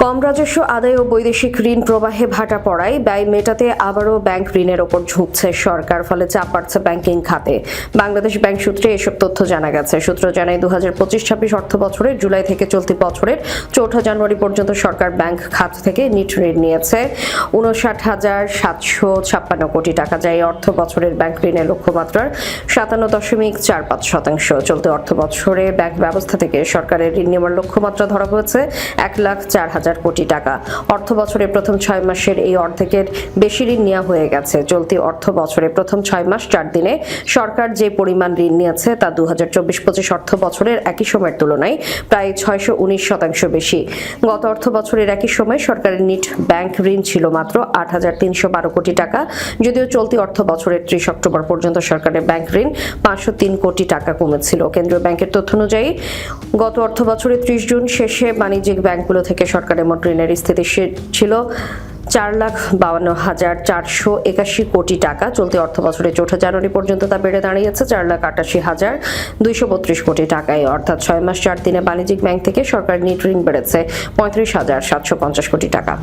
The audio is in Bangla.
কম রাজস্ব আদায় ও বৈদেশিক ঋণ প্রবাহে ভাটা পড়ায় ব্যয় মেটাতে আবারও ব্যাংক ঋণের ওপর ঝুঁকছে সরকার, ফলে চাপ বাড়ছে ব্যাংকিং খাতে। বাংলাদেশ ব্যাংক সূত্রে এসব তথ্য জানা গেছে। সূত্র জানায় 2025-26 অর্থ বছরের জুলাই থেকে চলতি বছরের 4 জানুয়ারি পর্যন্ত সরকার ব্যাংক খাত থেকে নিট ঋণ নিয়েছে 59,756 কোটি টাকা, যা এই অর্থ বছরের ব্যাংক ঋণের লক্ষ্যমাত্রার 57.4%। চলতি অর্থ বছরে ব্যাংক ব্যবস্থা থেকে সরকারের ঋণ নেওয়ার লক্ষ্যমাত্রা ধরা হয়েছে 1,04,000 কোটি টাকা। অর্থ বছরের প্রথম 6 মাসের এই অর্ধেকের বেশি ঋণ নেওয়া হয়ে গেছে। চলতি অর্থ বছরের প্রথম 6 মাস 4 দিনে সরকার যে পরিমাণ ঋণ নিয়েছে তা 2024-25 অর্থ বছরের একই সময়ের তুলনায় প্রায় 619% বেশি। গত অর্থ বছরের একই সময় সরকারের নিট ব্যাংক ঋণ ছিল মাত্র 8,312 কোটি টাকা। যদিও চলতি অর্থ বছরের 30 অক্টোবর পর্যন্ত সরকারের ব্যাংক ঋণ 503 কোটি টাকা কমেছিল। কেন্দ্রীয় ব্যাংকের তথ্য অনুযায়ী গত অর্থ বছরের 30 জুন শেষে বাণিজ্যিক ব্যাংকগুলো থেকে সরকারের মোট ঋণের স্থিতিশীল ছিল 4,52,481 কোটি টাকা। চলতি অর্থ বছরের 4 জানুয়ারি পর্যন্ত তা বেড়ে দাঁড়িয়েছে 4,88,232 কোটি টাকায়। অর্থাৎ 6 মাস 4 দিনে বাণিজ্যিক ব্যাংক থেকে সরকার নিট ঋণ বেড়েছে 35,750 কোটি টাকা।